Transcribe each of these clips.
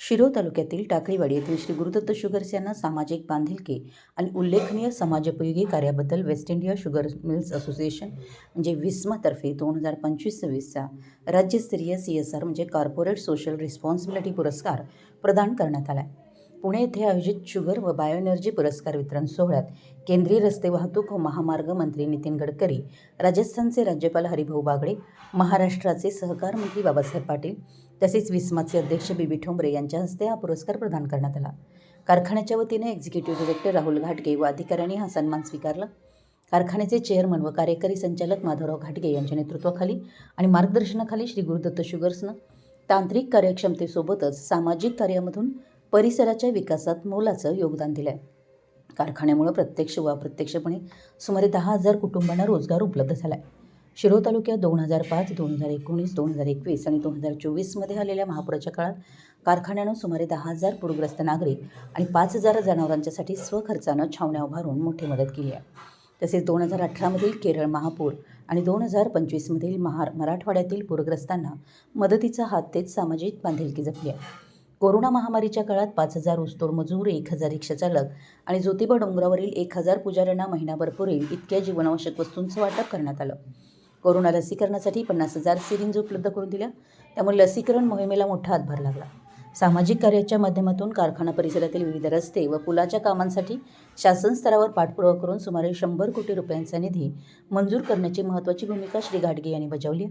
शिरोळ तालुक्यातील टाकळीवाडी येथील श्री गुरुदत्त शुगर्स यांना सामाजिक बांधिलकी आणि उल्लेखनीय समाजोपयोगी कार्याबद्दल waste India sugar mills association म्हणजे विस्मातर्फे 2025-26चा राज्यस्तरीय CSR म्हणजे कॉर्पोरेट सोशल रिस्पॉन्सिबिलिटी पुरस्कार प्रदान करण्यात आला आहे. पुणे येथे आयोजित शुगर व बायोएनर्जी पुरस्कार वितरण सोहळ्यात केंद्रीय रस्ते वाहतूक व महामार्ग मंत्री नितीन गडकरी, राजस्थानचे राज्यपाल हरिभाऊ बागडे, महाराष्ट्राचे सहकार मंत्री बाबासाहेब पाटील तसेच विस्माचे अध्यक्ष बीबी ठोंबरे यांच्या हस्ते हा पुरस्कार प्रदान करण्यात आला. कारखान्याच्या वतीने एक्झिक्युटिव्ह डायरेक्टर राहुल घाटगे व अधिकाऱ्यांनी हा सन्मान स्वीकारला. कारखान्याचे चेअरमन व कार्यकारी संचालक माधवराव घाटगे यांच्या नेतृत्वाखाली आणि मार्गदर्शनाखाली श्री गुरुदत्त शुगर्सनं तांत्रिक कार्यक्षमतेसोबतच सामाजिक कार्यामधून परिसराच्या विकासात मोलाचं योगदान दिलं आहे. कारखान्यामुळे प्रत्यक्ष व अप्रत्यक्षपणे सुमारे 10,000 कुटुंबांना रोजगार उपलब्ध झाला आहे. शिरोळ तालुक्यात 2005, 2019, 2021 आणि 2024मध्ये आलेल्या महापुराच्या काळात कारखान्यानं सुमारे 10,000 पूरग्रस्त नागरिक आणि 5,000 जनावरांच्यासाठी स्वखर्चानं छावण्या उभारून मोठी मदत केली आहे. तसेच 2018मधील केरळ महापूर आणि 2025मधील मराठवाड्यातील पूरग्रस्तांना मदतीचा हात देत सामाजिक बांधिलकी जपली आहे. कोरोना महामारीच्या काळात 5,000 ऊसतोड मजूर, 1,000 रिक्षाचालक आणि ज्योतिबा डोंगरावरील 1,000 पुजाऱ्यांना महिनाभर पुरेल इतक्या जीवनावश्यक वस्तूंचं वाटप करण्यात आलं. कोरोना लसीकरणासाठी 50,000 सिरिंज उपलब्ध करून दिल्या. त्यामुळे लसीकरण मोहिमेला मोठा हातभार लागला. सामाजिक कार्याच्या माध्यमातून कारखाना परिसरातील विविध रस्ते व पुलाच्या कामांसाठी शासन स्तरावर पाठपुरावा करून सुमारे 100 कोटी रुपयांचा निधी मंजूर करण्याची महत्त्वाची भूमिका श्री घाटगे यांनी बजावली.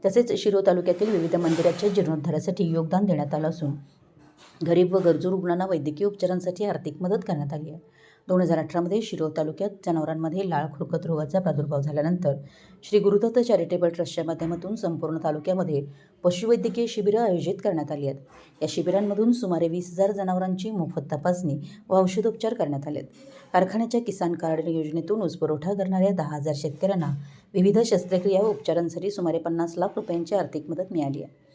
तसेच शिरोळ तालुक्यातील विविध मंदिराच्या जीर्णोद्धारासाठी योगदान देण्यात आलं असून गरीब व गरजू रुग्णांना वैद्यकीय उपचारांसाठी आर्थिक मदत करण्यात आली आहे. 2018मध्ये शिरोळ तालुक्यात जनावरांमध्ये लाळ खुरकत रोगाचा प्रादुर्भाव झाल्यानंतर श्री गुरुदत्त चॅरिटेबल ट्रस्टच्या माध्यमातून संपूर्ण तालुक्यामध्ये पशुवैद्यकीय शिबिरं आयोजित करण्यात आली आहेत. या शिबिरांमधून सुमारे 20,000 जनावरांची मोफत तपासणी व औषधोपचार करण्यात आले आहेत. कारखान्याच्या किसान कार्ड योजनेतून ऊस पुरवठा करणाऱ्या 10,000 शेतकऱ्यांना विविध शस्त्रक्रिया व उपचारांसाठी सुमारे 50 लाख रुपयांची आर्थिक मदत मिळाली आहे.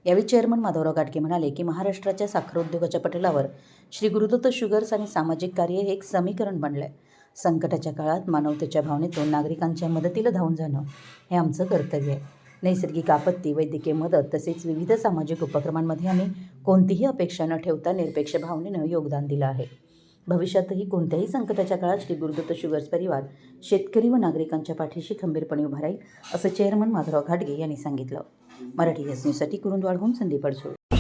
यावेळी चेअरमन माधवराव घाटगे म्हणाले की महाराष्ट्राच्या साखर उद्योगाच्या पटलावर श्री गुरुदत्त शुगर्स आणि सामाजिक कार्य हे एक समीकरण बनलं आहे. संकटाच्या काळात मानवतेच्या भावनेतून नागरिकांच्या मदतीला धावून जाणं हे आमचं कर्तव्य आहे. नैसर्गिक आपत्ती, वैद्यकीय मदत तसेच विविध सामाजिक उपक्रमांमध्ये आम्ही कोणतीही अपेक्षा न ठेवता निरपेक्ष भावनेनं योगदान दिलं आहे. भविष्यातही कोणत्याही संकटाच्या काळात श्री गुरुदत्त शुगर्स परिवार शेतकरी व नागरिकांच्या पाठीशी खंबीरपणे उभा राहील असं चेअरमन माधवराव घाटगे यांनी सांगितलं. मराठी न्यूजसाठी कुरुंदवाडहून संदीप अडसूळ.